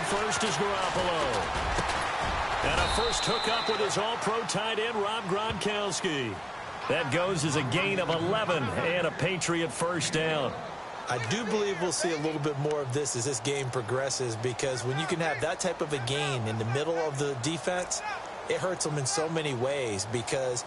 first is Garoppolo. And a first hookup with his all-pro tight end, Rob Gronkowski. That goes as a gain of 11 and a Patriot first down. I do believe we'll see a little bit more of this as this game progresses, because when you can have that type of a gain in the middle of the defense, it hurts them in so many ways, because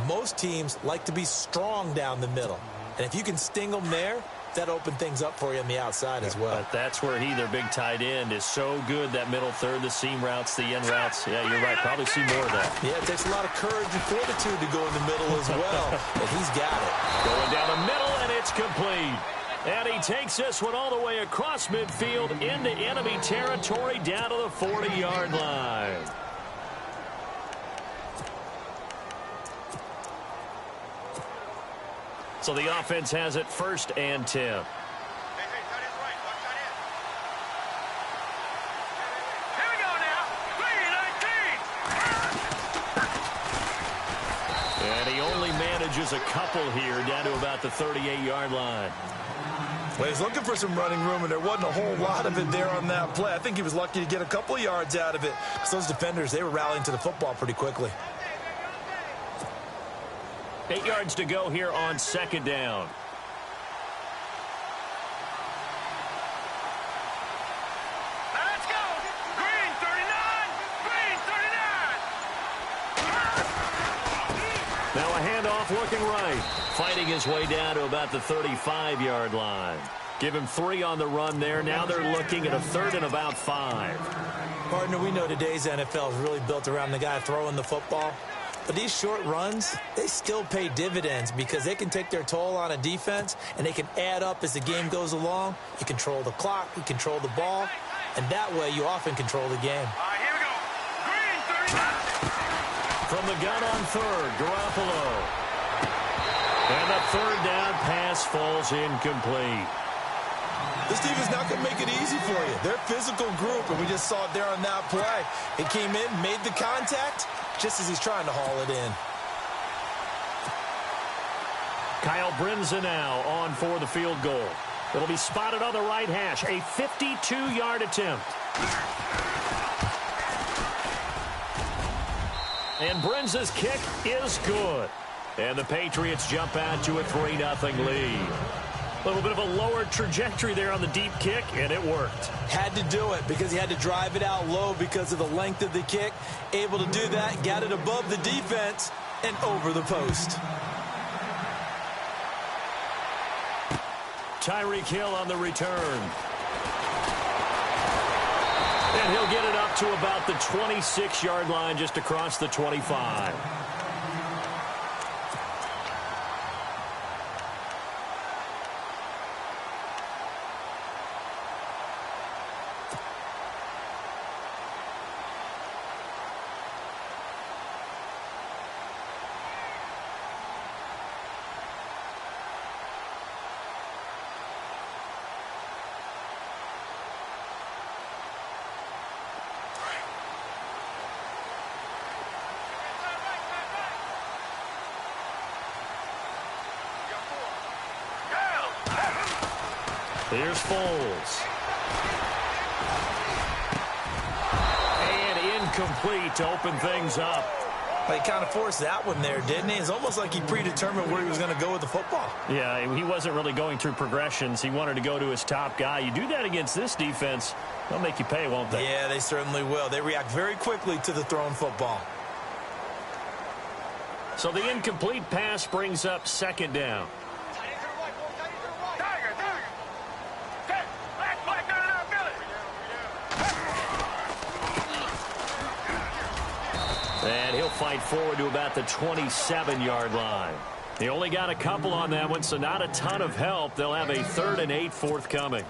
most teams like to be strong down the middle. And if you can sting them there, that opened things up for you on the outside as well. But that's where their big tight end, is so good, that middle third, the seam routes, the end routes. Yeah, you're right. Probably see more of that. Yeah, it takes a lot of courage and fortitude to go in the middle as well. But he's got it. Going down the middle, and it's complete. And he takes this one all the way across midfield into enemy territory down to the 40-yard line. So the offense has it 1st and 10. Hey, tight end's right. Watch tight end. Here we go now. 3-19. And he only manages a couple here down to about the 38-yard line. Well, he's looking for some running room, and there wasn't a whole lot of it there on that play. I think he was lucky to get a couple of yards out of it. So those defenders, they were rallying to the football pretty quickly. 8 yards to go here on 2nd down. Let's go. Green 39. Green 39. Now a handoff looking right. Fighting his way down to about the 35-yard line. Give him 3 on the run there. Now they're looking at a 3rd and about 5. Partner, we know today's NFL is really built around the guy throwing the football. But these short runs, they still pay dividends, because they can take their toll on a defense, and they can add up as the game goes along. You control the clock, you control the ball, and that way you often control the game. All right, here we go. Green 39. From the gun on 3rd, Garoppolo. And the 3rd down pass falls incomplete. This team is not going to make it easy for you. They're a physical group, and we just saw it there on that play. It came in, made the contact, just as he's trying to haul it in. Kyle Brinza now on for the field goal. It'll be spotted on the right hash. A 52-yard attempt. And Brinza's kick is good. And the Patriots jump out to a 3-0 lead. A little bit of a lower trajectory there on the deep kick, and it worked. Had to do it because he had to drive it out low because of the length of the kick. Able to do that, got it above the defense and over the post. Tyreek Hill on the return. And he'll get it up to about the 26-yard line, just across the 25. Here's Foles. And incomplete to open things up. Well, he kind of forced that one there, didn't he? It's almost like he predetermined where he was going to go with the football. Yeah, he wasn't really going through progressions. He wanted to go to his top guy. You do that against this defense, they'll make you pay, won't they? Yeah, they certainly will. They react very quickly to the thrown football. So the incomplete pass brings up 2nd down. And he'll fight forward to about the 27-yard line. He only got a couple on that one, so not a ton of help. They'll have a 3rd and 8 forthcoming.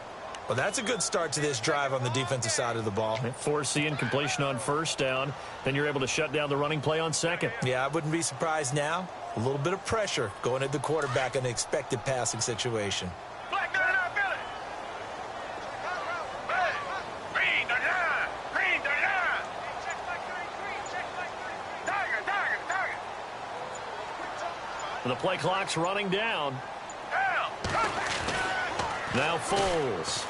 Well, that's a good start to this drive on the defensive side of the ball. Force the incompletion on 1st down. Then you're able to shut down the running play on 2nd. Yeah, I wouldn't be surprised now. A little bit of pressure going at the quarterback in an expected passing situation. The play clock's running down. Now Foles.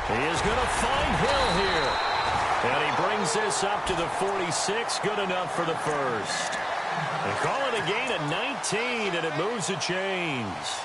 He is going to find Hill here. And he brings this up to the 46. Good enough for the first. They call it a gain of 19, and it moves the chains.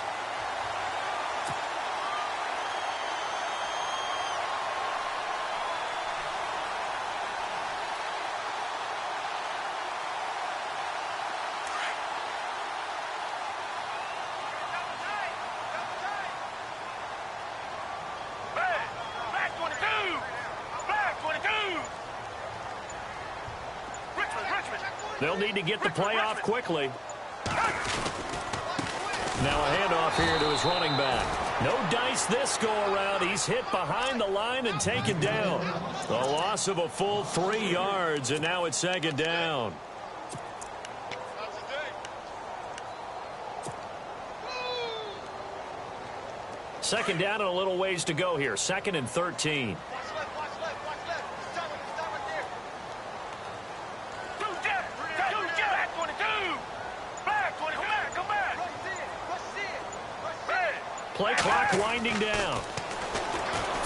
They'll need to get the play off quickly. Now a handoff here to his running back. No dice this go-around. He's hit behind the line and taken down. A loss of a full 3 yards, and now it's second down. Second down and a little ways to go here. 2nd and 13. Play clock winding down.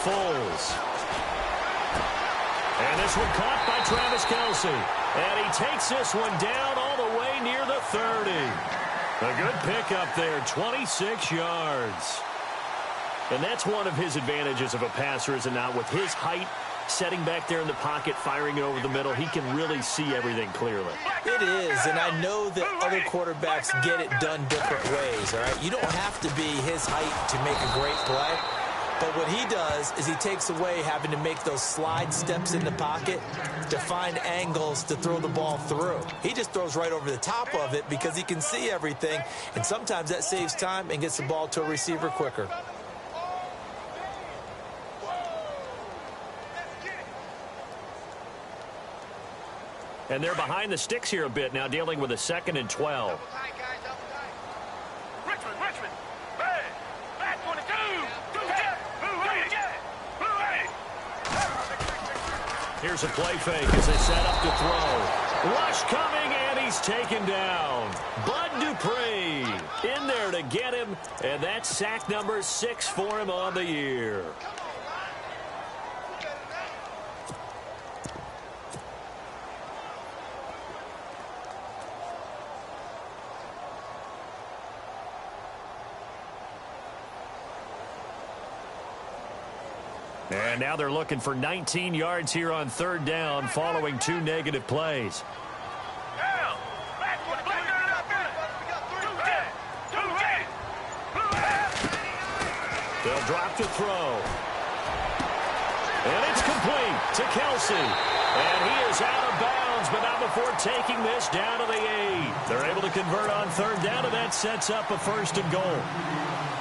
Foles. And this one caught by Travis Kelce. And he takes this one down all the way near the 30. A good pickup there, 26 yards. And that's one of his advantages of a passer, is it not? With his height, setting back there in the pocket, firing it over the middle, he can really see everything clearly. It is, and I know that other quarterbacks get it done different ways, all right? You don't have to be his height to make a great play, but what he does is he takes away having to make those slide steps in the pocket to find angles to throw the ball through. He just throws right over the top of it because he can see everything, and sometimes that saves time and gets the ball to a receiver quicker. And they're behind the sticks here a bit now, dealing with a 2nd and 12. Richmond. Back 22. Here's a play fake as they set up to throw. Rush coming, and he's taken down. Bud Dupree in there to get him, and that's sack number 6 for him on the year. And now they're looking for 19 yards here on 3rd down following 2 negative plays. They'll drop to throw. And it's complete to Kelce. And he is out of bounds, but not before taking this down to the 8. They're able to convert on 3rd down, and that sets up a 1st and goal.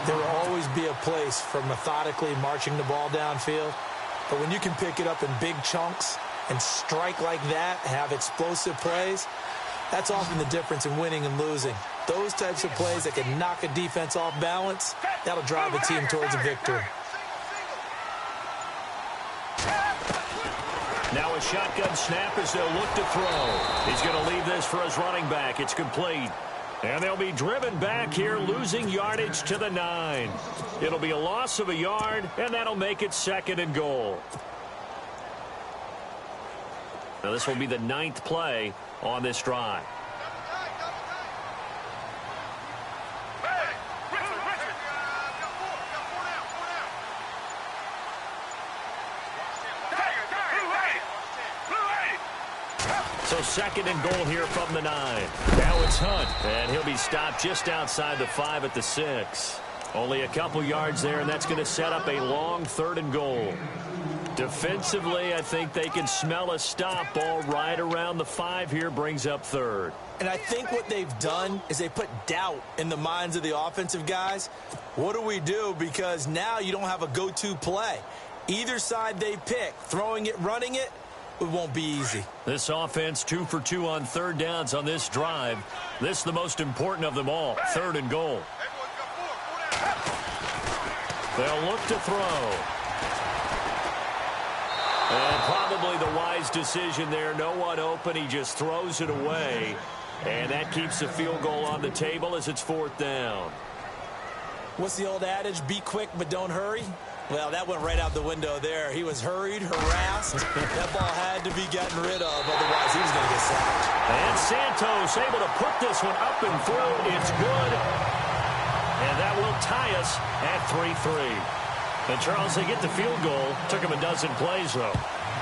There will always be a place for methodically marching the ball downfield. But when you can pick it up in big chunks and strike like that, have explosive plays, that's often the difference in winning and losing. Those types of plays that can knock a defense off balance, that'll drive a team towards a victory. Now a shotgun snap as they'll look to throw. He's going to leave this for his running back. It's complete. And they'll be driven back here, losing yardage to the 9. It'll be a loss of a yard, and that'll make it 2nd and goal. Now this will be the 9th play on this drive. So 2nd and goal here from the 9. Now it's Hunt, and he'll be stopped just outside the 5 at the 6. Only a couple yards there, and that's going to set up a long 3rd and goal. Defensively, I think they can smell a stop. Ball right around the 5 here, brings up 3rd. And I think what they've done is they put doubt in the minds of the offensive guys. What do we do? Because now you don't have a go-to play. Either side they pick, throwing it, running it, it won't be easy. This offense 2 for 2 on 3rd downs on this drive. This the most important of them all, 3rd and goal. They'll look to throw. And probably the wise decision there. No one open. He just throws it away. And that keeps the field goal on the table as it's 4th down. What's the old adage? Be quick, but don't hurry. Well, that went right out the window there. He was hurried, harassed. That ball had to be gotten rid of, otherwise he was going to get sacked. And Santos able to put this one up and through. It's good. And that will tie us at 3-3. And, Charles, they get the field goal. Took him a dozen plays, though.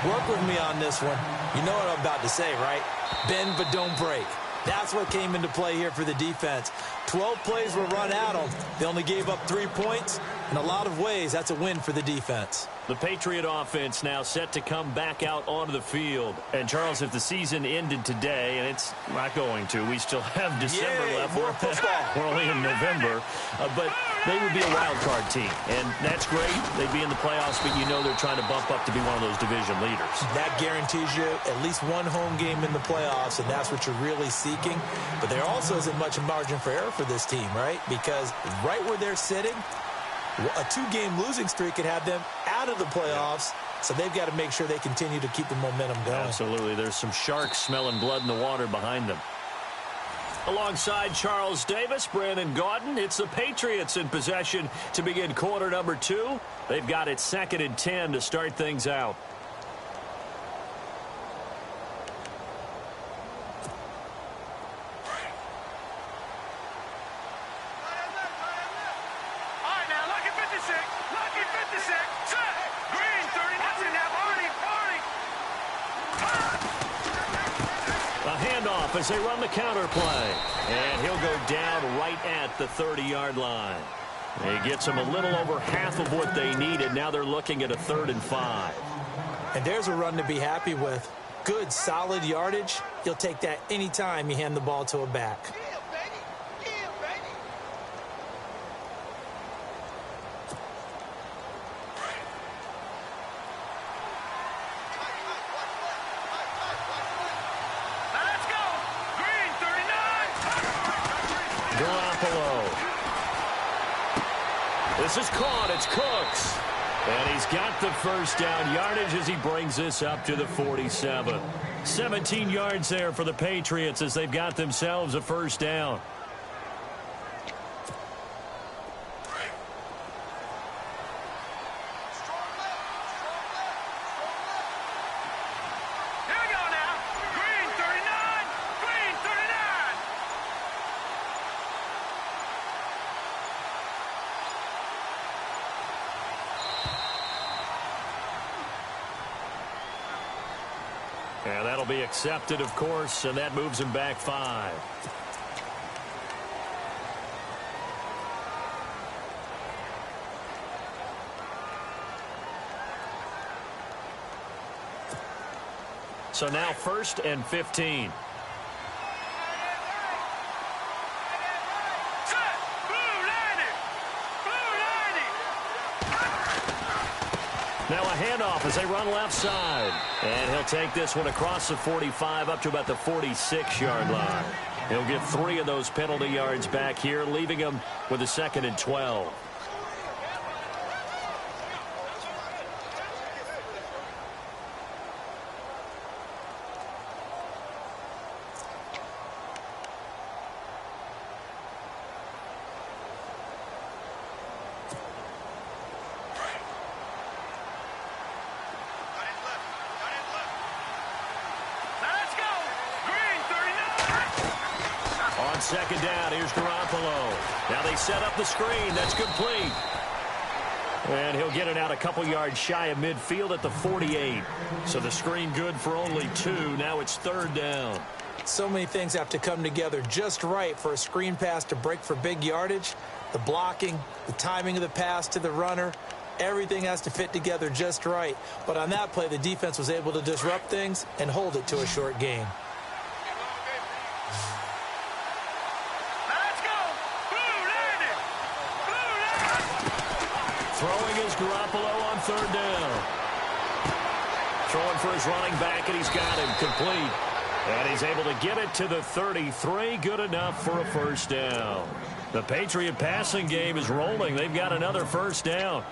Work with me on this one. You know what I'm about to say, right? Bend but don't break. That's what came into play here for the defense. 12 plays were run at them. They only gave up 3 points. In a lot of ways, that's a win for the defense. The Patriot offense now set to come back out onto the field. And, Charles, if the season ended today, and it's not going to, we still have December left. More football. We're only in November. But they would be a wild card team. And that's great. They'd be in the playoffs, but you know they're trying to bump up to be one of those division leaders. That guarantees you at least one home game in the playoffs, and that's what you're really seeking. But there also isn't much margin for error for this team, right? Because right where they're sitting, a 2-game losing streak could have them out of the playoffs, so they've got to make sure they continue to keep the momentum going. Absolutely. There's some sharks smelling blood in the water behind them. Alongside Charles Davis, Brandon Gaudin, it's the Patriots in possession to begin quarter number 2. They've got it 2nd and 10 to start things out. As they run the counter play. And he'll go down right at the 30-yard line. He gets them a little over half of what they needed. Now they're looking at a 3rd and 5. And there's a run to be happy with. Good, solid yardage. You'll take that anytime you hand the ball to a back. This is caught. It's Cooks. And he's got the first down yardage as he brings this up to the 47. 17 yards there for the Patriots as they've got themselves a first down. And that'll be accepted, of course, and that moves him back 5. So now 1st and 15. Now a handoff as they run left side. And he'll take this one across the 45 up to about the 46-yard line. He'll get 3 of those penalty yards back here, leaving him with a 2nd and 12. Second down, here's Garoppolo. Now they set up the screen. That's complete. And he'll get it out a couple yards shy of midfield at the 48. So the screen good for only 2. Now it's 3rd down. So many things have to come together just right for a screen pass to break for big yardage. The blocking, the timing of the pass to the runner, everything has to fit together just right. But on that play, the defense was able to disrupt things and hold it to a short gain. Throwing is Garoppolo on 3rd down. Throwing for his running back, and he's got him complete. And he's able to get it to the 33. Good enough for a first down. The Patriot passing game is rolling. They've got another first down.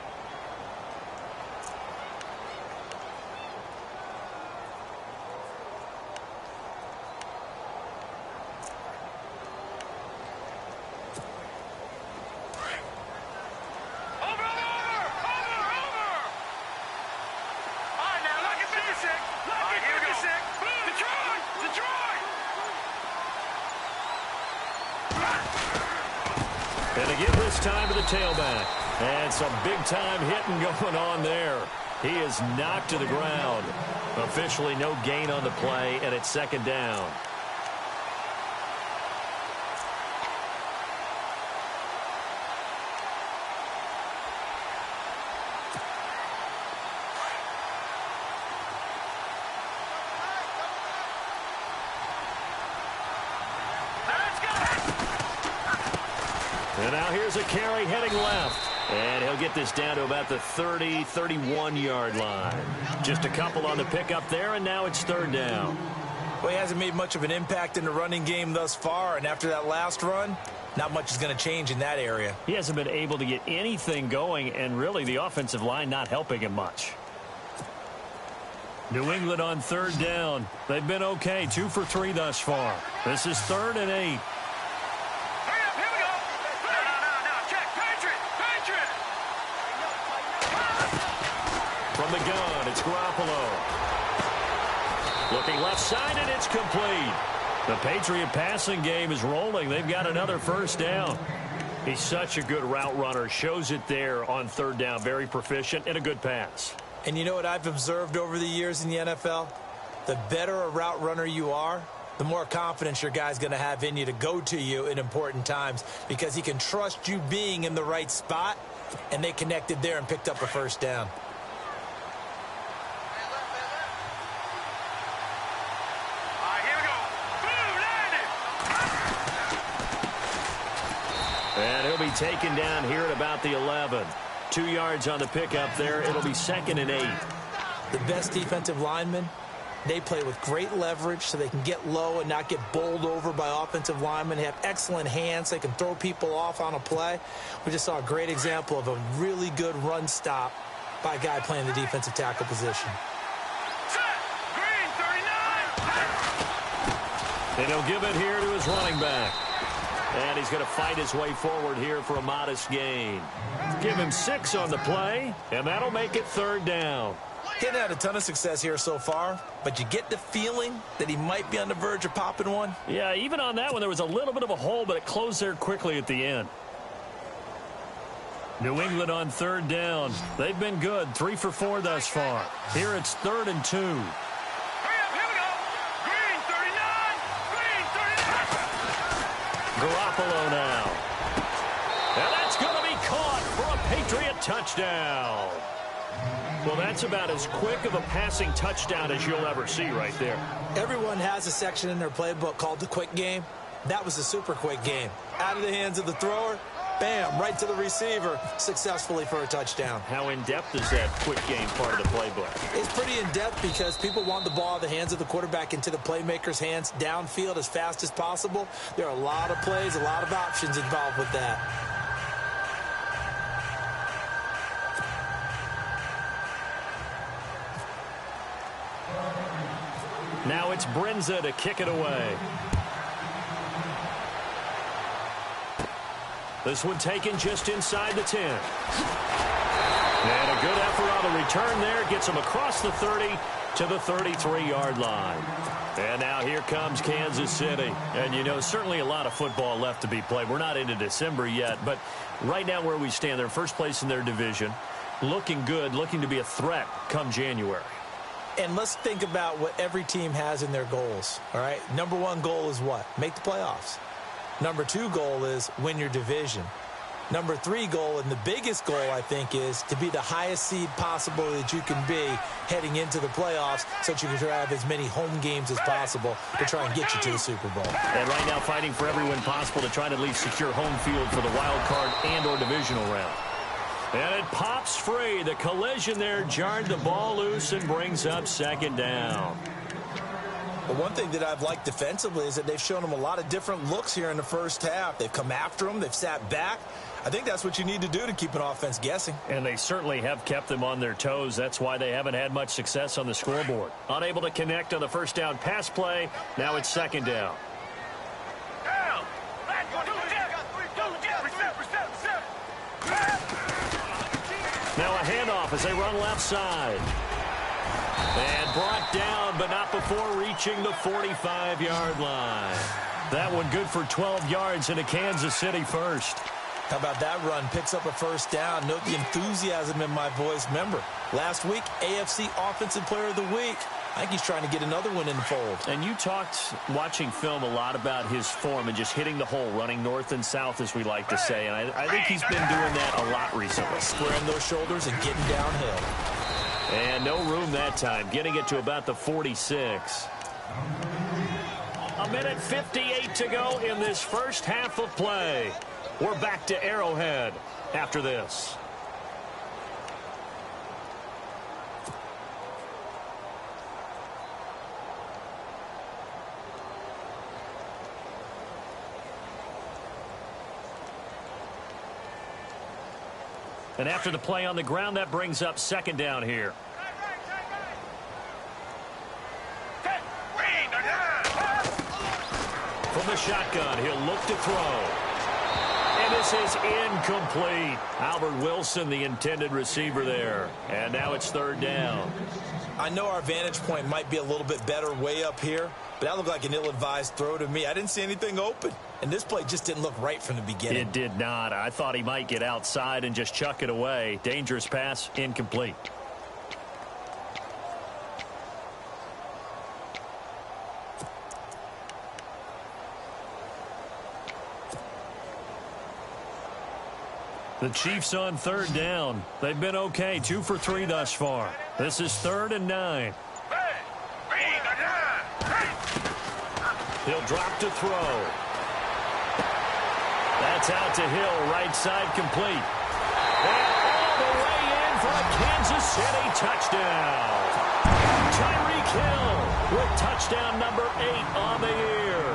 And they give this time to the tailback. And some big-time hitting going on there. He is knocked to the ground. Officially no gain on the play, and it's second down. And now here's a carry heading left. And he'll get this down to about the 30, 31-yard line. Just a couple on the pickup there, and now it's third down. Well, he hasn't made much of an impact in the running game thus far, and after that last run, not much is going to change in that area. He hasn't been able to get anything going, and really the offensive line not helping him much. New England on third down. They've been okay, 2 for 3 thus far. This is 3rd and 8. From the gun, it's Garoppolo. Looking left side, and it's complete. The Patriot passing game is rolling. They've got another first down. He's such a good route runner. Shows it there on third down. Very proficient and a good pass. And you know what I've observed over the years in the NFL? The better a route runner you are, the more confidence your guy's going to have in you to go to you in important times because he can trust you being in the right spot, and they connected there and picked up a first down. And he'll be taken down here at about the 11. 2 yards on the pickup there. It'll be 2nd and 8. The best defensive linemen, they play with great leverage so they can get low and not get bowled over by offensive linemen. They have excellent hands. They can throw people off on a play. We just saw a great example of a really good run stop by a guy playing the defensive tackle position. And he'll give it here to his running back. And he's going to fight his way forward here for a modest gain. Give him 6 on the play, and that'll make it third down. He hasn't had a ton of success here so far, but you get the feeling that he might be on the verge of popping one. Yeah, even on that one, there was a little bit of a hole, but it closed there quickly at the end. New England on third down. They've been good, 3 for 4 thus far. Here it's 3rd and 2. Garoppolo now. And that's going to be caught for a Patriot touchdown. Well, that's about as quick of a passing touchdown as you'll ever see right there. Everyone has a section in their playbook called the quick game. That was a super quick game. Out of the hands of the thrower, bam, right to the receiver, successfully for a touchdown. How in-depth is that quick game part of the playbook? It's pretty in-depth because people want the ball out of the hands of the quarterback into the playmaker's hands downfield as fast as possible. There are a lot of plays, a lot of options involved with that. Now it's Brinza to kick it away. This one taken just inside the 10. And a good effort on the return there. Gets him across the 30 to the 33-yard line. And now here comes Kansas City. And, you know, certainly a lot of football left to be played. We're not into December yet, but right now where we stand, they're first place in their division. Looking good, looking to be a threat come January. And let's think about what every team has in their goals, all right? Number 1 goal is what? Make the playoffs. Number 2 goal is win your division. Number 3 goal, and the biggest goal, I think, is to be the highest seed possible that you can be heading into the playoffs so that you can have as many home games as possible to try and get you to the Super Bowl. And right now fighting for every win possible to try to at least secure home field for the wild card and or divisional round. And it pops free. The collision there jarred the ball loose and brings up second down. But one thing that I've liked defensively is that they've shown them a lot of different looks here in the first half. They've come after them. They've sat back. I think that's what you need to do to keep an offense guessing. And they certainly have kept them on their toes. That's why they haven't had much success on the scoreboard. Unable to connect on the first down pass play. Now it's second down. Now a handoff as they run left side. And brought down, but not before reaching the 45-yard line. That one good for 12 yards into Kansas City first. How about that run? Picks up a first down. Note the enthusiasm in my voice. Remember, last week, AFC Offensive Player of the Week. I think he's trying to get another one in the fold. And you talked, watching film, a lot about his form and just hitting the hole, running north and south, as we like to say. And I think he's been doing that a lot recently. Squaring those shoulders and getting downhill. And no room that time, getting it to about the 46. A minute 58 to go in this first half of play. We're back to Arrowhead after this. And after the play on the ground, that brings up second down here. From the shotgun, he'll look to throw. And this is incomplete. Albert Wilson, the intended receiver there. And now it's third down. I know our vantage point might be a little bit better way up here, but that looked like an ill-advised throw to me. I didn't see anything open. And this play just didn't look right from the beginning. It did not. I thought he might get outside and just chuck it away. Dangerous pass, incomplete. The Chiefs on third down. They've been okay, 2 for 3 thus far. This is 3rd and 9. He'll drop to throw. That's out to Hill, right side complete. And all the way in for a Kansas City touchdown. Tyreek Hill with touchdown number 8 on the year.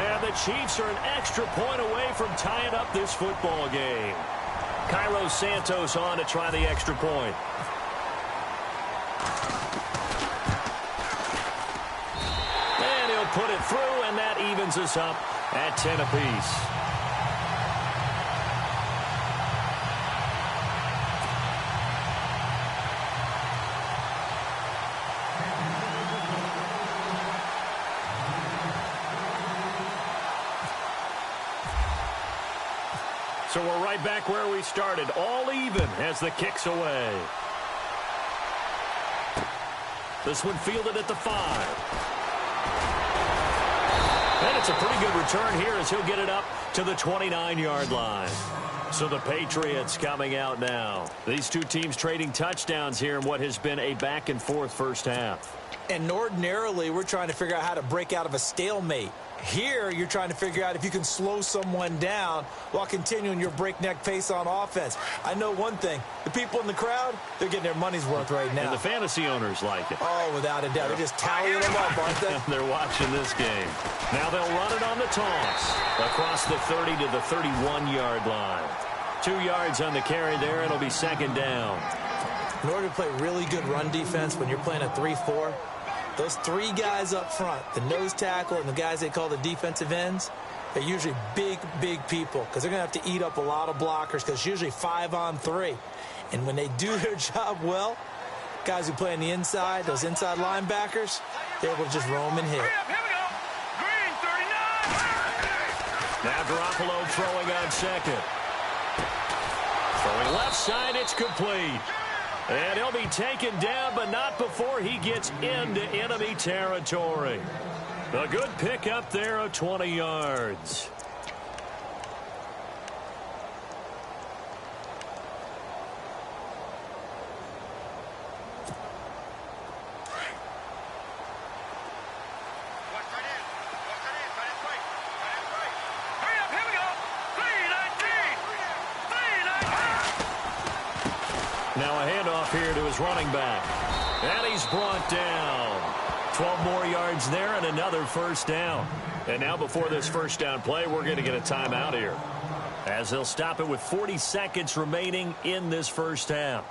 And the Chiefs are an extra point away from tying up this football game. Cairo Santos on to try the extra point. And he'll put it through, and that evens us up at 10 apiece. So we're right back where we started, all even as the kick's away. This one fielded at the 5. And it's a pretty good return here as he'll get it up to the 29-yard line. So the Patriots coming out now. These two teams trading touchdowns here in what has been a back-and-forth first half. And ordinarily, we're trying to figure out how to break out of a stalemate. Here, you're trying to figure out if you can slow someone down while continuing your breakneck pace on offense. I know one thing. The people in the crowd, they're getting their money's worth right now. And the fantasy owners like it. Oh, without a doubt. They're just tallying them up, aren't they? They're watching this game. Now they'll run it on the toss. Across the 30 to the 31-yard line. 2 yards on the carry there. It'll be second down. In order to play really good run defense when you're playing a 3-4, those 3 guys up front, the nose tackle and the guys they call the defensive ends, they're usually big, big people because they're going to have to eat up a lot of blockers because it's usually 5-on-3. And when they do their job well, guys who play on the inside, those inside linebackers, they're able to just roam and hit. Now Garoppolo throwing on second. Throwing left side, it's complete. And he'll be taken down, but not before he gets into enemy territory. A good pickup there of 20 yards. Now a handoff here to his running back. And he's brought down. 12 more yards there and another first down. And now before this first down play, we're going to get a timeout here, as they'll stop it with 40 seconds remaining in this first half.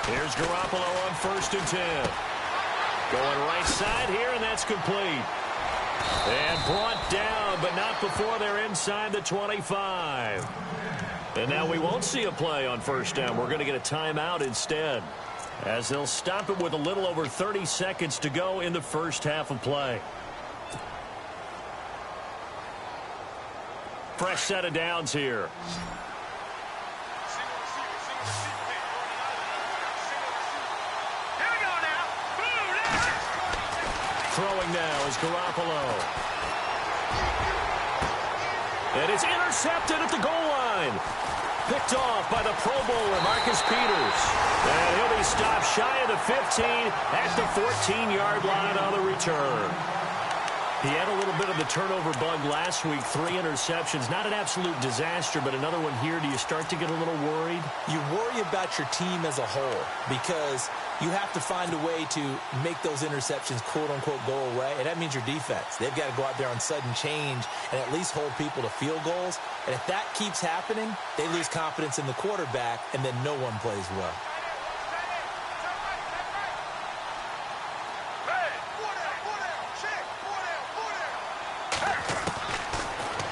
Here's Garoppolo on 1st and 10. Going right side here, and that's complete. And brought down, but not before they're inside the 25. And now we won't see a play on first down. We're going to get a timeout instead. as they'll stop it with a little over 30 seconds to go in the first half of play. Fresh set of downs here. Throwing now is Garoppolo. And it's intercepted at the goal line. Picked off by the Pro Bowler, Marcus Peters. And he'll be stopped shy of the 15 at the 14-yard line on the return. He had a little bit of the turnover bug last week, 3 interceptions. Not an absolute disaster, but another one here. Do you start to get a little worried? You worry about your team as a whole because you have to find a way to make those interceptions, quote-unquote, go away, and that means your defense. They've got to go out there on sudden change and at least hold people to field goals. And if that keeps happening, they lose confidence in the quarterback, and then no one plays well.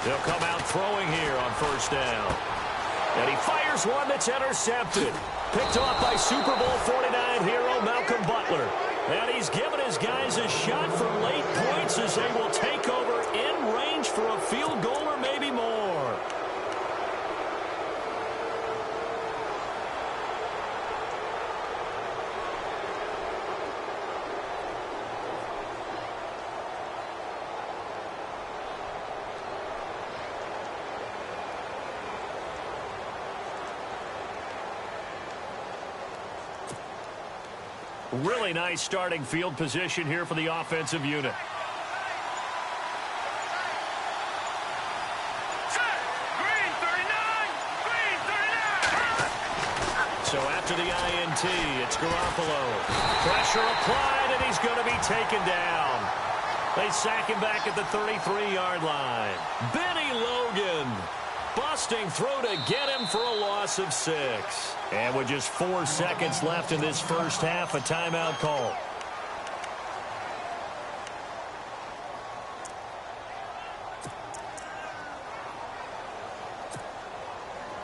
They'll come out throwing here on first down. And he fires one that's intercepted. Picked off by Super Bowl 49 hero Malcolm Butler. And he's given his guys a shot for late points as they will take over in range for a field goal or maybe more. Really nice starting field position here for the offensive unit. Green 39! Green 39! So after the INT, it's Garoppolo. Pressure applied, and he's going to be taken down. They sack him back at the 33-yard line. Benny Logan busting through to get him for a loss of 6. And with just 4 seconds left in this first half, a timeout call.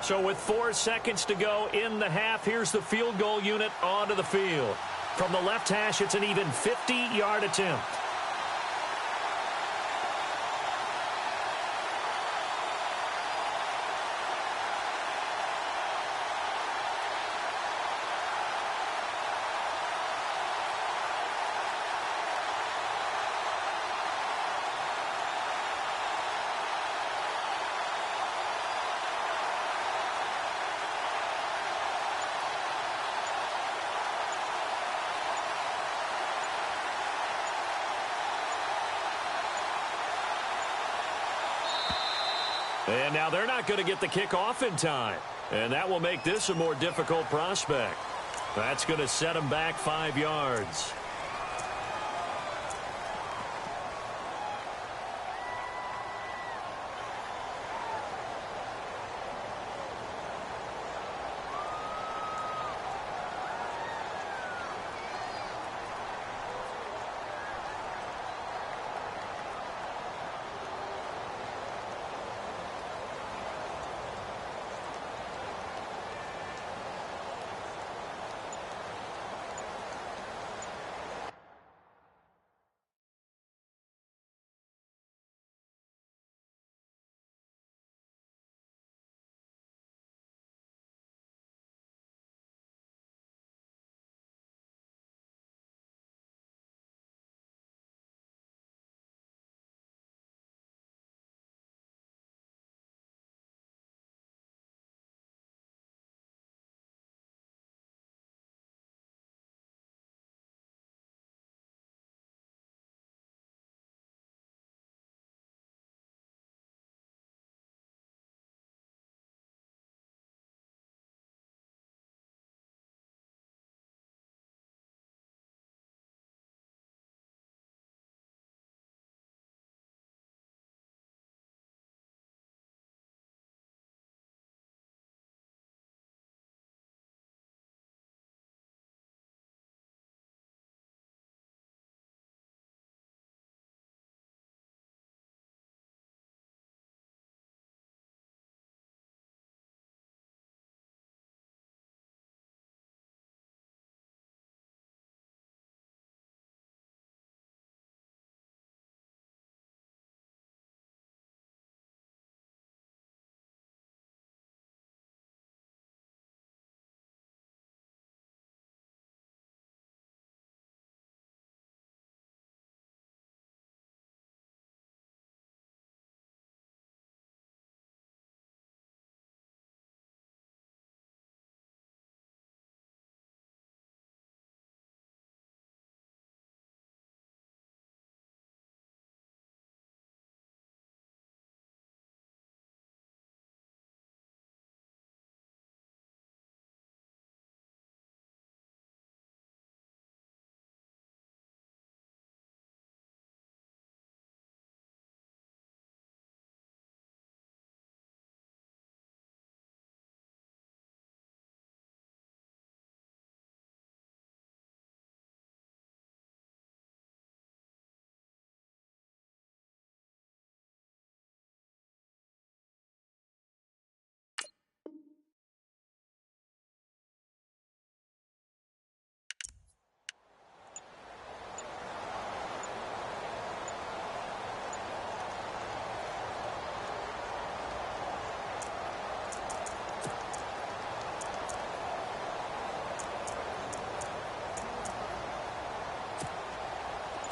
So with 4 seconds to go in the half, here's the field goal unit onto the field. From the left hash, it's an even 50-yard attempt. And now they're not going to get the kickoff in time. And that will make this a more difficult prospect. That's going to set them back 5 yards.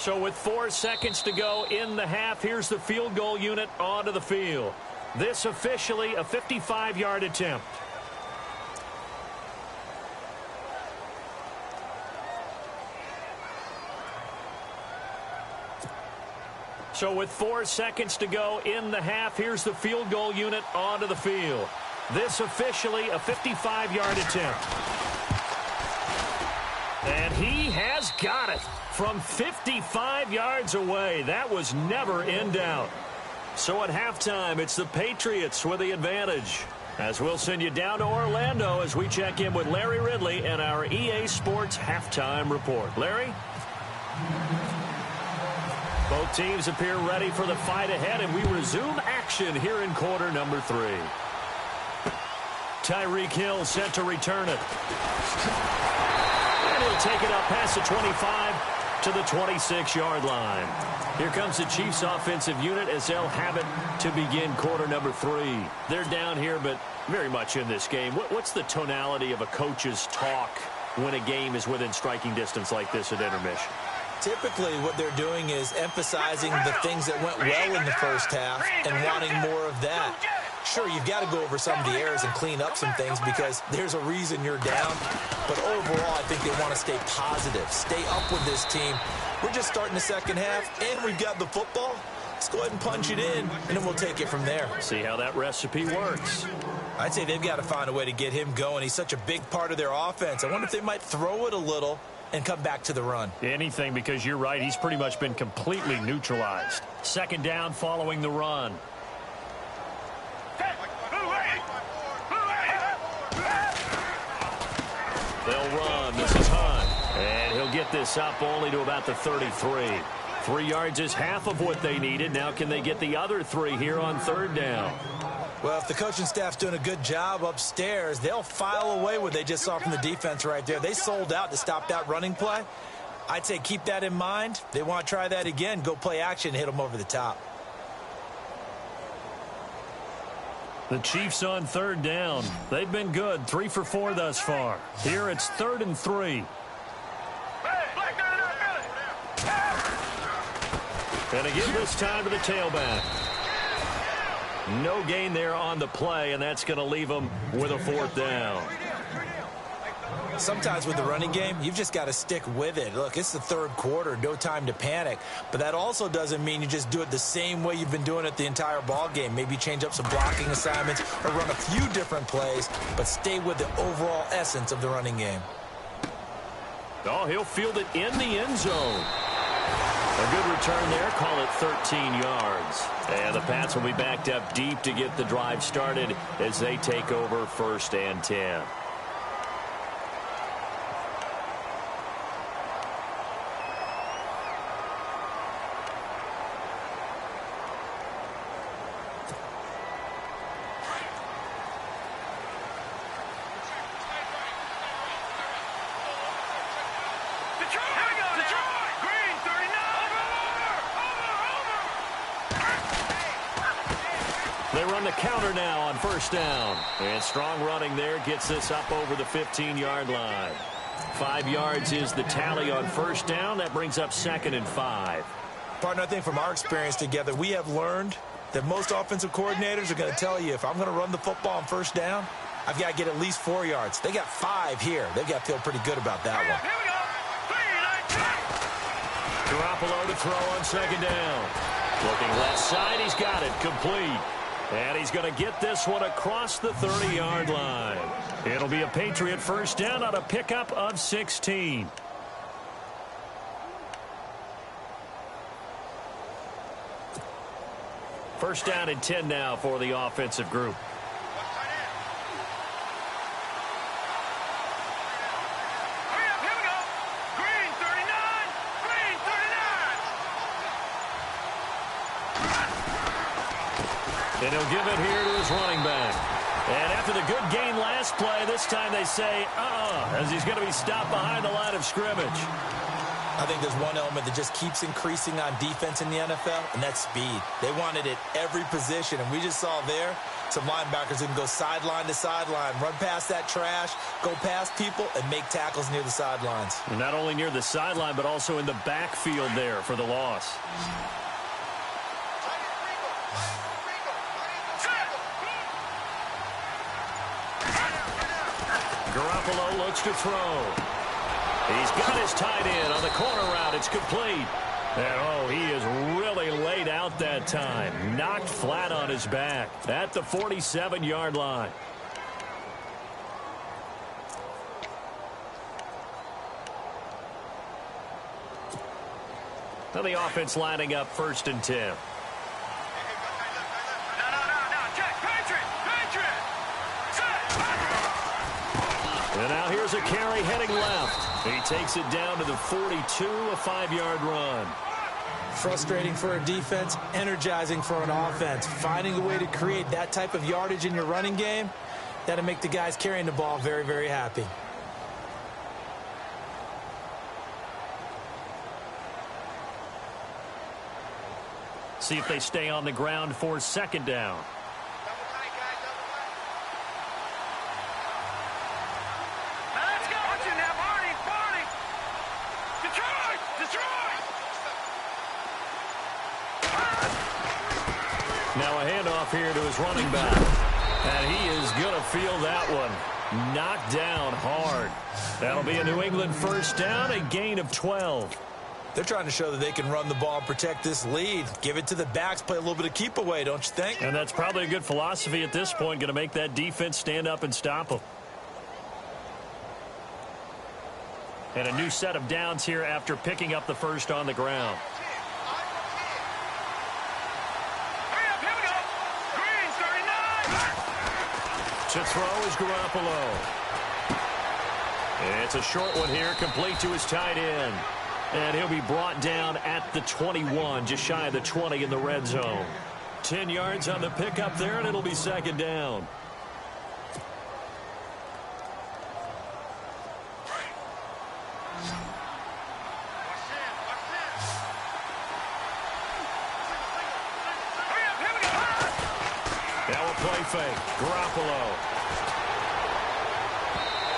So with 4 seconds to go in the half, here's the field goal unit onto the field. This officially a 55-yard attempt. So with 4 seconds to go in the half, here's the field goal unit onto the field. This officially a 55-yard attempt. And he has got it from 55 yards away. That was never in doubt. So at halftime, it's the Patriots with the advantage. As we'll send you down to Orlando as we check in with Larry Ridley and our EA Sports halftime report. Larry? Both teams appear ready for the fight ahead, and we resume action here in quarter number 3. Tyreek Hill set to return it. And he'll take it up past the 25 to the 26-yard line. Here comes the Chiefs offensive unit as they'll have it to begin quarter number 3. They're down here, but very much in this game. What's the tonality of a coach's talk when a game is within striking distance like this at intermission? Typically, what they're doing is emphasizing the things that went well in the first half and wanting more of that. Sure, you've got to go over some of the errors and clean up some things because there's a reason you're down. But overall, I think they want to stay positive, stay up with this team. We're just starting the second half, and we've got the football. Let's go ahead and punch it in, and then we'll take it from there. See how that recipe works. I'd say they've got to find a way to get him going. He's such a big part of their offense. I wonder if they might throw it a little and come back to the run. Anything, because you're right. He's pretty much been completely neutralized. Second down following the run. They'll run. This is Hunt. And he'll get this up only to about the 33. 3 yards is half of what they needed. Now can they get the other 3 here on third down? Well, if the coaching staff's doing a good job upstairs, they'll file away what they just saw from the defense right there. They sold out to stop that running play. I'd say keep that in mind. They want to try that again. Go play action, hit them over the top. The Chiefs on third down. They've been good. 3 for 4 thus far. Here it's 3rd and 3. And again this time to the tailback. No gain there on the play, and that's going to leave them with a 4th down. Sometimes with the running game, you've just got to stick with it. Look, it's the third quarter, no time to panic. But that also doesn't mean you just do it the same way you've been doing it the entire ball game. Maybe change up some blocking assignments or run a few different plays, but stay with the overall essence of the running game. Oh, he'll field it in the end zone. A good return there. Call it 13 yards. And the Pats will be backed up deep to get the drive started as they take over 1st and 10. They run the counter now on 1st down. And strong running there gets this up over the 15-yard line. 5 yards is the tally on 1st down. That brings up 2nd and 5. Partner, I think from our experience together, we have learned that most offensive coordinators are going to tell you, if I'm going to run the football on 1st down, I've got to get at least 4 yards. They got 5 here. They've got to feel pretty good about that one. Garoppolo to throw on 2nd down. Looking left side, he's got it complete. And he's going to get this one across the 30-yard line. It'll be a Patriot 1st down on a pickup of 16. First down and 10 now for the offensive group. And he'll give it here to his running back. And after the good gain last play, this time they say, as he's going to be stopped behind the line of scrimmage. I think there's one element that just keeps increasing on defense in the NFL, and that's speed. They want it at every position, and we just saw there some linebackers who can go sideline to sideline, run past that trash, go past people, and make tackles near the sidelines. And not only near the sideline, but also in the backfield there for the loss. Garoppolo looks to throw. He's got his tight end on the corner route. It's complete. And, oh, he is really laid out that time. Knocked flat on his back at the 47-yard line. Now the offense lining up 1st and 10. No. Check. Patriot. And now here's a carry heading left. He takes it down to the 42, a 5-yard run. Frustrating for a defense, energizing for an offense. Finding a way to create that type of yardage in your running game, that'll make the guys carrying the ball very, very happy. See if they stay on the ground for 2nd down. Now a handoff here to his running back. And he is going to feel that one. Knocked down hard. That'll be a New England 1st down, a gain of 12. They're trying to show that they can run the ball and protect this lead. Give it to the backs, play a little bit of keep away, don't you think? And that's probably a good philosophy at this point, going to make that defense stand up and stop them. And a new set of downs here after picking up the 1st on the ground. To throw is Garoppolo. It's a short one here, complete to his tight end. And he'll be brought down at the 21, just shy of the 20 in the red zone. 10 yards on the pickup there, and it'll be 2nd down. Now a play fake. Garoppolo.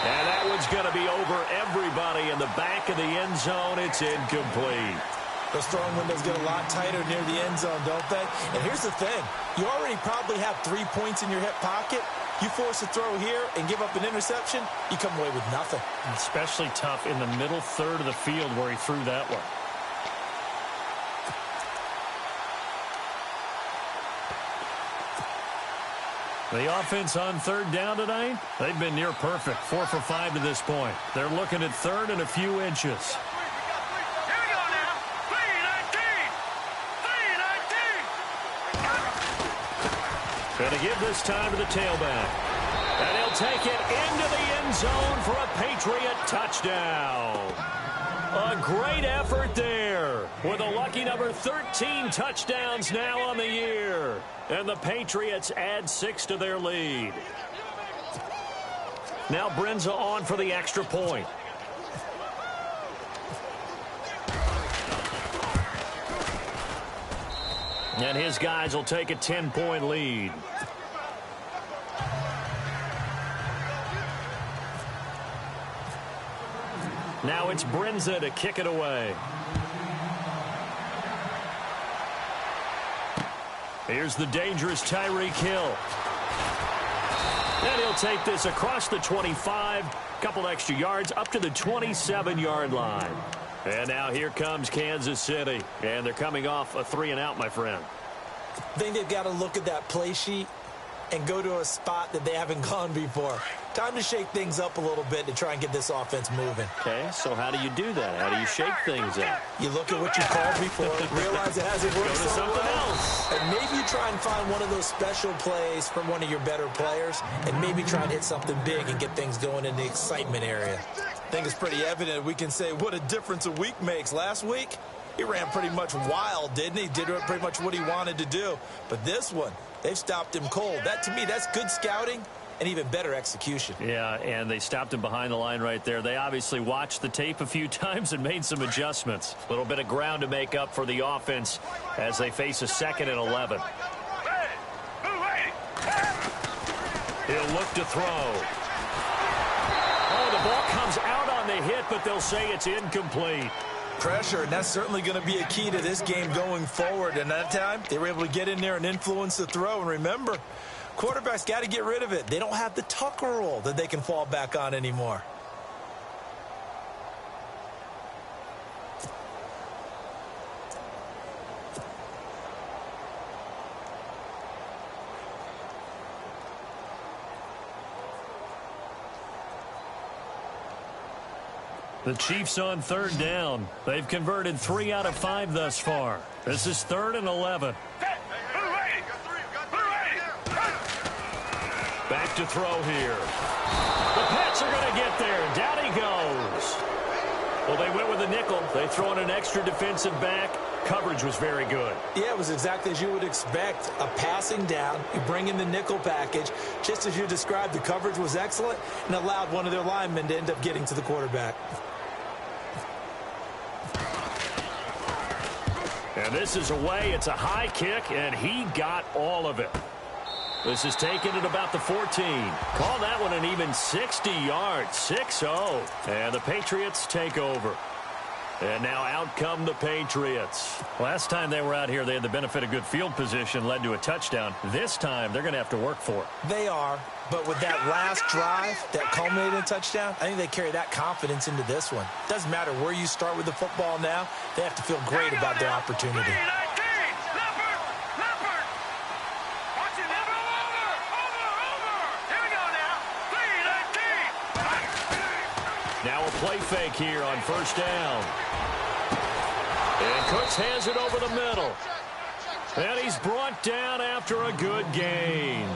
And that one's going to be over everybody in the back of the end zone. It's incomplete. Those throwing windows get a lot tighter near the end zone, don't they? And here's the thing. You already probably have 3 points in your hip pocket. You force a throw here and give up an interception, you come away with nothing. Especially tough in the middle third of the field where he threw that one. The offense on 3rd down tonight, they've been near perfect. 4 for 5 to this point. They're looking at 3rd and a few inches. Here we go now. 3-19. Going to give this time to the tailback. And he'll take it into the end zone for a Patriot touchdown. A great effort there with a lucky number 13 touchdowns now on the year. And the Patriots add 6 to their lead. Now Brenza on for the extra point. And his guys will take a 10-point lead. Now it's Brenza to kick it away. Here's the dangerous Tyreek Hill. And he'll take this across the 25, couple extra yards up to the 27-yard line. And now here comes Kansas City. And they're coming off a 3-and-out, my friend. I think they've got to look at that play sheet and go to a spot that they haven't gone before. Time to shake things up a little bit to try and get this offense moving. Okay, so how do you do that? How do you shake things up? You look at what you called before, realize it hasn't worked Go to so something well, else. and maybe you try and find one of those special plays from one of your better players, and maybe try and hit something big and get things going in the excitement area. I think it's pretty evident we can say what a difference a week makes. Last week, he ran pretty much wild, didn't he? Did pretty much what he wanted to do. But this one, they've stopped him cold. That, to me, that's good scouting and even better execution. Yeah, and they stopped him behind the line right there. They obviously watched the tape a few times and made some adjustments. A little bit of ground to make up for the offense as they face a 2nd and 11. He'll look to throw. Oh, the ball comes out on the hit, but they'll say it's incomplete. Pressure, and that's certainly going to be a key to this game going forward. And that time, they were able to get in there and influence the throw. And remember, quarterbacks got to get rid of it. They don't have the Tucker rule that they can fall back on anymore. The Chiefs on 3rd down. They've converted 3 out of 5 thus far. This is 3rd and 11. Back to throw here. The Pats are going to get there, and down he goes. Well, they went with a nickel. They throw in an extra defensive back. Coverage was very good. Yeah, it was exactly as you would expect. A passing down, you bring in the nickel package. Just as you described, the coverage was excellent and allowed one of their linemen to end up getting to the quarterback. And this is away. It's a high kick, and he got all of it. This is taken at about the 14. Call that one an even 60 yards, 6-0. And the Patriots take over. And now out come the Patriots. Last time they were out here, they had the benefit of good field position, led to a touchdown. This time, they're going to have to work for it. They are, but with that last drive that culminated in a touchdown, I think they carry that confidence into this one. Doesn't matter where you start with the football now, they have to feel great about their opportunity. Now a play fake here on 1st down. And Cooks has it over the middle. And he's brought down after a good gain.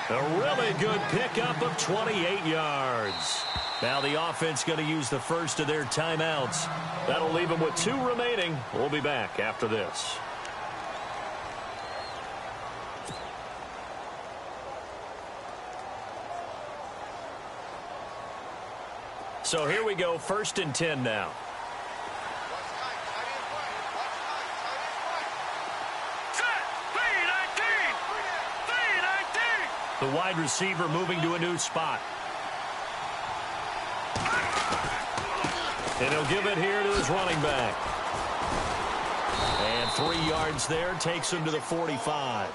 A really good pickup of 28 yards. Now the offense going to use the first of their timeouts. That'll leave them with 2 remaining. We'll be back after this. So here we go, 1st and 10 now. The wide receiver moving to a new spot. And he'll give it here to his running back. And 3 yards there takes him to the 45.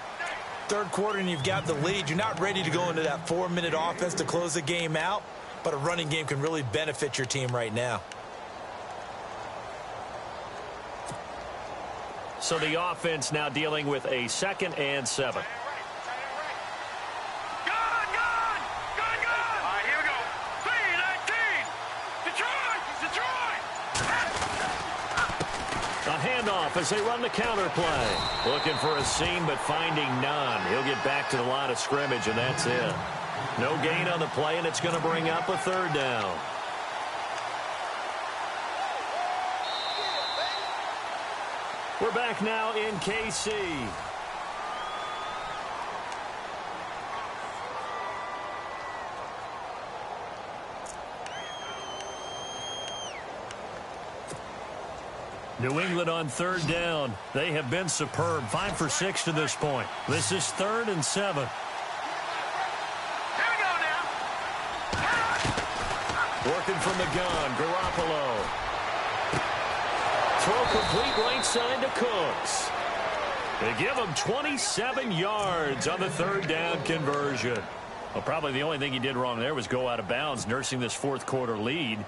3rd quarter and you've got the lead. You're not ready to go into that 4-minute offense to close the game out. But a running game can really benefit your team right now. So the offense now dealing with a 2nd and 7. A handoff as they run the counter play. Looking for a seam, but finding none. He'll get back to the line of scrimmage, and that's it. No gain on the play, and it's going to bring up a 3rd down. We're back now in KC. New England on 3rd down. They have been superb. 5 for 6 to this point. This is 3rd and 7. Working from the gun, Garoppolo. Throw complete right side to Cooks. They give him 27 yards on the 3rd down conversion. Well, probably the only thing he did wrong there was go out of bounds, nursing this 4th quarter lead.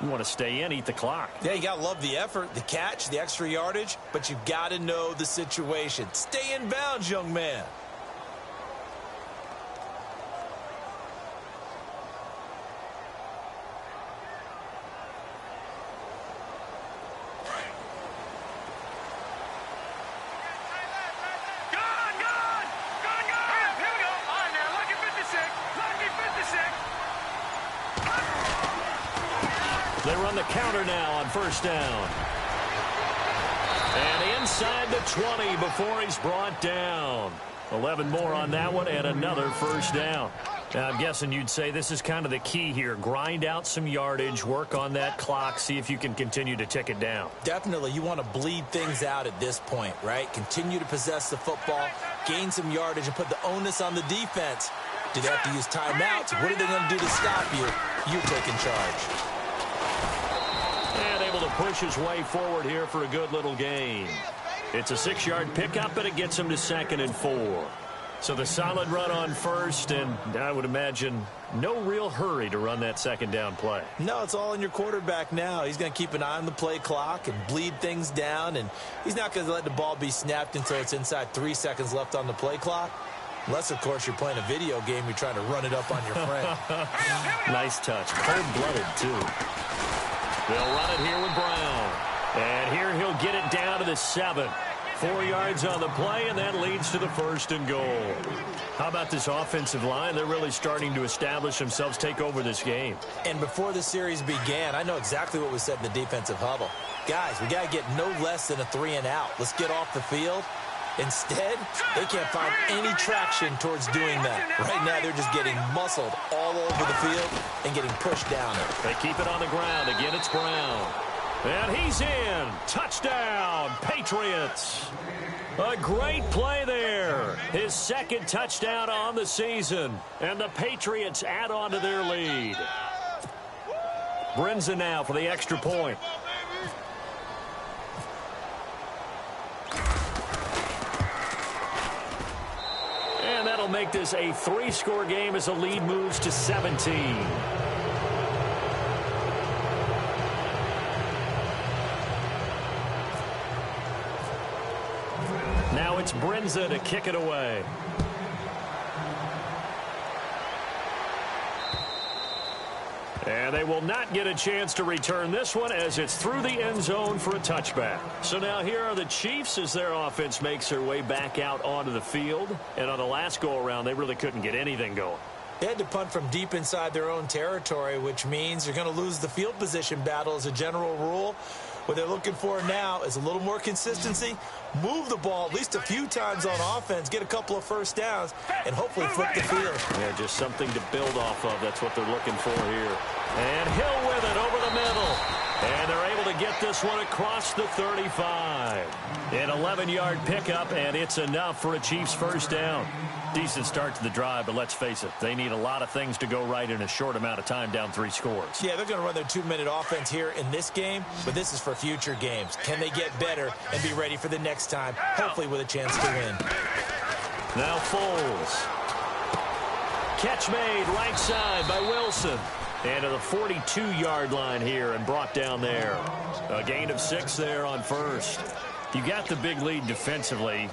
You want to stay in, eat the clock. Yeah, you got to love the effort, the catch, the extra yardage, but you've got to know the situation. Stay in bounds, young man. They run the counter now on 1st down. And inside the 20 before he's brought down. 11 more on that one and another 1st down. Now, I'm guessing you'd say this is kind of the key here. Grind out some yardage, work on that clock, see if you can continue to tick it down. Definitely. You want to bleed things out at this point, right? Continue to possess the football, gain some yardage, and put the onus on the defense. Do they have to use timeouts? What are they going to do to stop you? You're taking charge. And able to push his way forward here for a good little gain. It's a 6-yard pickup, and it gets him to 2nd and 4. So the solid run on first, and I would imagine no real hurry to run that 2nd down play. No, it's all in your quarterback now. He's going to keep an eye on the play clock and bleed things down, and he's not going to let the ball be snapped until it's inside 3 seconds left on the play clock. Unless, of course, you're playing a video game, you're trying to run it up on your friend. Nice touch. Cold-blooded, too. They'll run it here with Brown. And here he'll get it down to the 7. 4 yards on the play, and that leads to the 1st and goal. How about this offensive line? They're really starting to establish themselves, take over this game. And before the series began, I know exactly what was said in the defensive huddle. Guys, we got to get no less than a 3 and out. Let's get off the field. Instead, they can't find any traction towards doing that. Right now, they're just getting muscled all over the field and getting pushed down. They keep it on the ground. Again, it's Brown. And he's in. Touchdown, Patriots. A great play there. His 2nd touchdown on the season. And the Patriots add on to their lead. Brinza now for the extra point. And that'll make this a 3-score game as the lead moves to 17. Now it's Brinza to kick it away. And they will not get a chance to return this one as it's through the end zone for a touchback. So now here are the Chiefs as their offense makes their way back out onto the field. And on the last go-around, they really couldn't get anything going. They had to punt from deep inside their own territory, which means they're going to lose the field position battle as a general rule. What they're looking for now is a little more consistency, move the ball at least a few times on offense, get a couple of 1st downs, and hopefully flip the field. Yeah, just something to build off of. That's what they're looking for here. And Hill with it over the middle. And they're able to get this one across the 35. An 11-yard pickup, and it's enough for a Chiefs 1st down. Decent start to the drive, but let's face it, they need a lot of things to go right in a short amount of time, down 3 scores. Yeah, they're going to run their 2-minute offense here in this game, but this is for future games. Can they get better and be ready for the next time, hopefully with a chance to win? Now Foles. Catch made right side by Wilson. And to the 42-yard line here and brought down there. A gain of 6 there on 1st. You got the big lead defensively,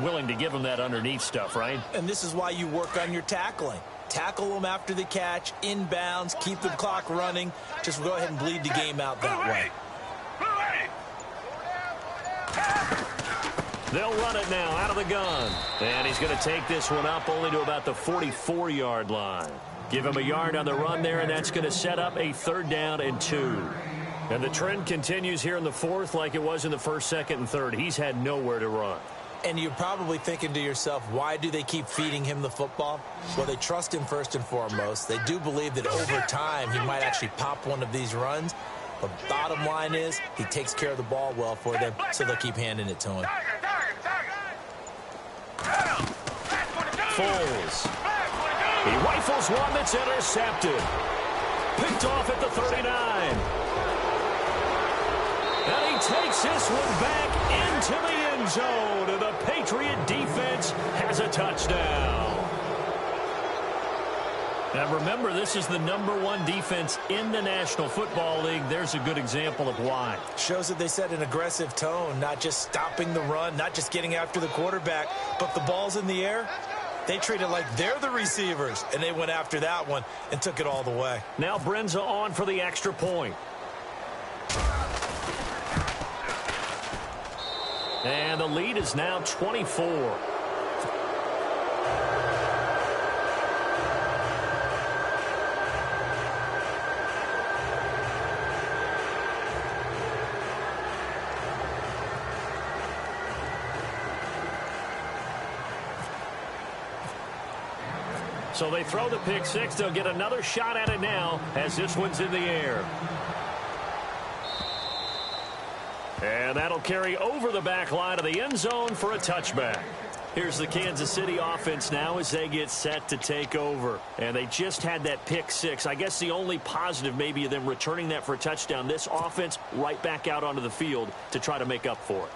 willing to give them that underneath stuff, right? And this is why you work on your tackling. Tackle them after the catch, inbounds, keep the clock running. Just go ahead and bleed the game out that way. They'll run it now out of the gun. And he's going to take this one up only to about the 44-yard line. Give him a yard on the run there, and that's going to set up a 3rd down and 2. And the trend continues here in the 4th like it was in the 1st, 2nd, and 3rd. He's had nowhere to run. And you're probably thinking to yourself, why do they keep feeding him the football? Well, they trust him first and foremost. They do believe that over time he might actually pop one of these runs. But bottom line is he takes care of the ball well for them, so they'll keep handing it to him. Foles. He rifles one that's intercepted. Picked off at the 39. And he takes this one back into the end zone. And the Patriot defense has a touchdown. Now remember, this is the #1 defense in the National Football League. There's a good example of why. Shows that they set an aggressive tone, not just stopping the run, not just getting after the quarterback, but the ball's in the air. They treat it like they're the receivers, and they went after that one and took it all the way. Now Brinza on for the extra point. And the lead is now 24. So they throw the pick six. They'll get another shot at it now as this one's in the air. And that'll carry over the back line of the end zone for a touchback. Here's the Kansas City offense now as they get set to take over. And they just had that pick six. I guess the only positive maybe of them returning that for a touchdown. This offense right back out onto the field to try to make up for it.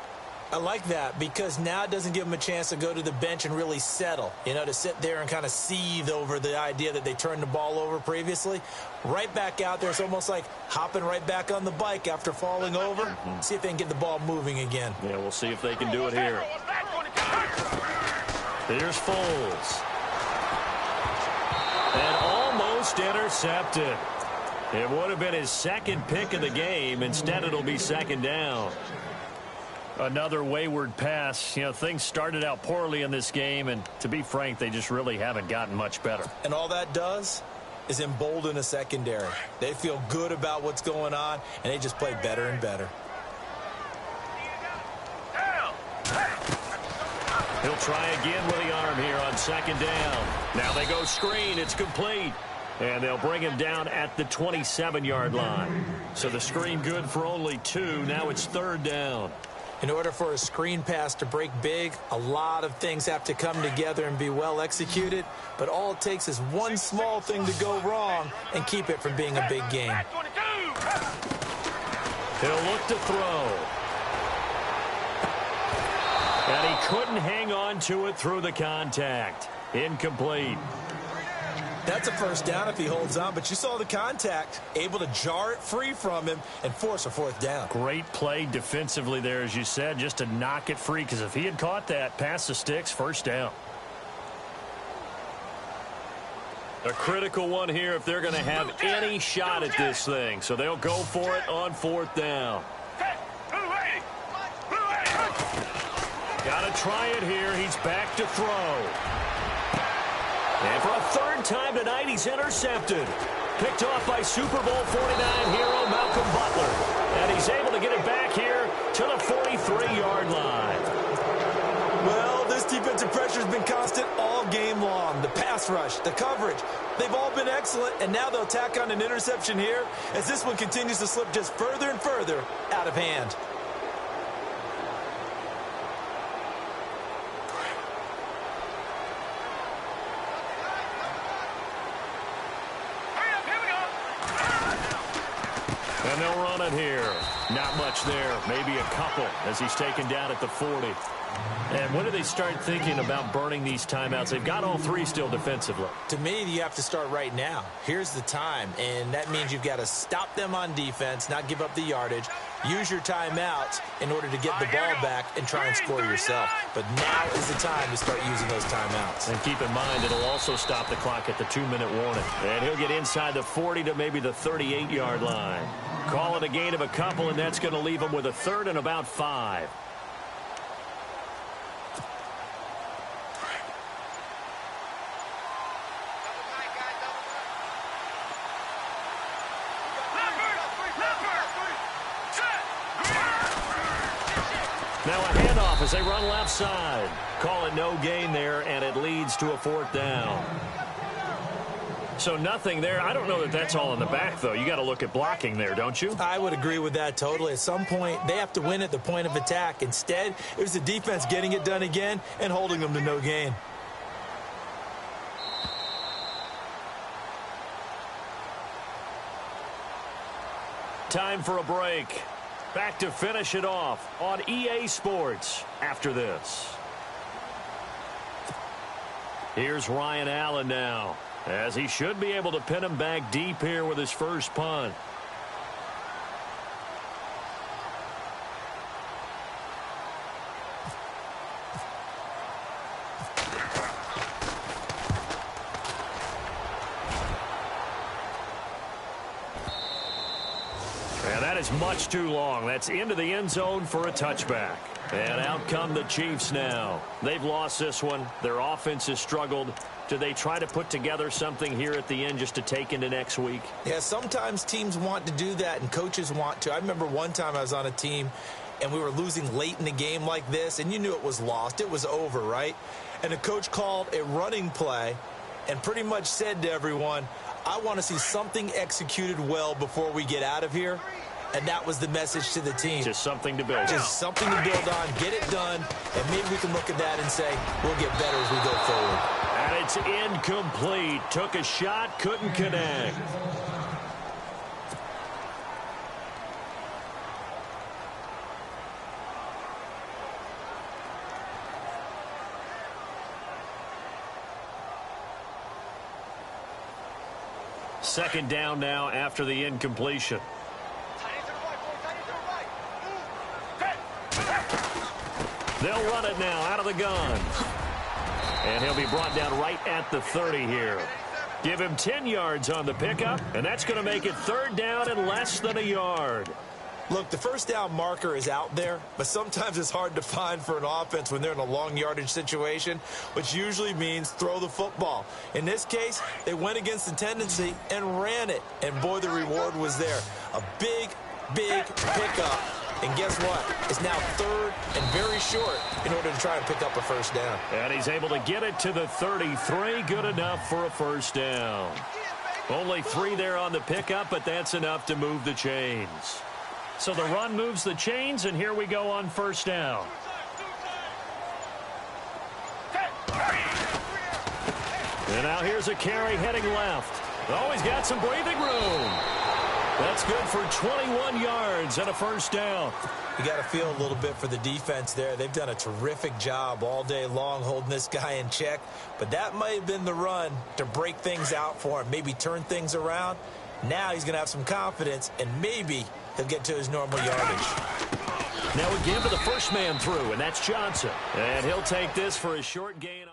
I like that because now it doesn't give them a chance to go to the bench and really settle, to sit there and kind of seethe over the idea that they turned the ball over previously. Right back out there, it's almost like hopping right back on the bike after falling over. See if they can get the ball moving again. Yeah, we'll see if they can do it here. Here's Foles. And almost intercepted. It would have been his second pick of the game. Instead, it'll be second down. Another wayward pass. Things started out poorly in this game, and to be frank, they just really haven't gotten much better. And all that does is embolden a secondary. They feel good about what's going on, and they just play better and better. He'll try again with the arm here on second down. Now they go screen. It's complete. And they'll bring him down at the 27-yard line. So the screen good for only 2. Now it's third down. In order for a screen pass to break big, a lot of things have to come together and be well executed. But all it takes is one small thing to go wrong and keep it from being a big game. He'll look to throw. And he couldn't hang on to it through the contact. Incomplete. That's a first down if he holds on, but you saw the contact, able to jar it free from him and force a fourth down. Great play defensively there, as you said, just to knock it free, because if he had caught that, past the sticks, first down. A critical one here if they're going to have any shot at this thing. So they'll go for it on fourth down. Got to try it here. He's back to throw. And for a third time tonight, he's intercepted. Picked off by Super Bowl 49 hero Malcolm Butler. And he's able to get it back here to the 43-yard line. Well, this defensive pressure has been constant all game long. The pass rush, the coverage, they've all been excellent. And now they'll tack on an interception here as this one continues to slip just further and further out of hand. And they'll run it here. Not much there. Maybe a couple as he's taken down at the 40. And when do they start thinking about burning these timeouts? They've got all 3 still defensively. To me, you have to start right now. Here's the time, and that means you've got to stop them on defense, not give up the yardage, use your timeouts in order to get the ball back and try and score yourself. But now is the time to start using those timeouts. And keep in mind, it'll also stop the clock at the 2-minute warning. And he'll get inside the 40 to maybe the 38-yard line. Call it a gain of a couple, and that's going to leave him with a third and about 5. Now a handoff as they run left side. Call it no gain there, and it leads to a fourth down. So nothing there. I don't know that that's all in the back, though. You got to look at blocking there, don't you? I would agree with that totally. At some point, they have to win at the point of attack. Instead, it was the defense getting it done again and holding them to no gain. Time for a break. Back to finish it off on EA Sports after this. Here's Ryan Allen now, as he should be able to pin him back deep here with his first punt. And that is much too long. That's into the end zone for a touchback. And out come the Chiefs now. They've lost this one. Their offense has struggled. Do they try to put together something here at the end just to take into next week? Yeah, sometimes teams want to do that and coaches want to. I remember one time I was on a team and we were losing late in the game like this, and you knew it was lost. It was over, right? And the coach called a running play and pretty much said to everyone, I want to see something executed well before we get out of here. And that was the message to the team. Just something to build on. Just something to build on, get it done, and maybe we can look at that and say, we'll get better as we go forward. And it's incomplete. Took a shot, couldn't connect. Second down now after the incompletion. They'll run it now out of the gun. And he'll be brought down right at the 30 here. Give him 10 yards on the pickup, and that's going to make it third down and less than a yard. Look, the first down marker is out there, but sometimes it's hard to find for an offense when they're in a long yardage situation, which usually means throw the football. In this case, they went against the tendency and ran it, and boy, the reward was there. A big, big pickup. And guess what? It's now third and very short in order to try and pick up a first down. And he's able to get it to the 33. Good enough for a first down. Only 3 there on the pickup, but that's enough to move the chains. So the run moves the chains, and here we go on first down. And now here's a carry heading left. Oh, he's got some breathing room. That's good for 21 yards and a first down. You got to feel a little bit for the defense there. They've done a terrific job all day long holding this guy in check. But that might have been the run to break things out for him, maybe turn things around. Now he's going to have some confidence, and maybe he'll get to his normal yardage. Now again to the first man through, and that's Johnson. And he'll take this for a short gain.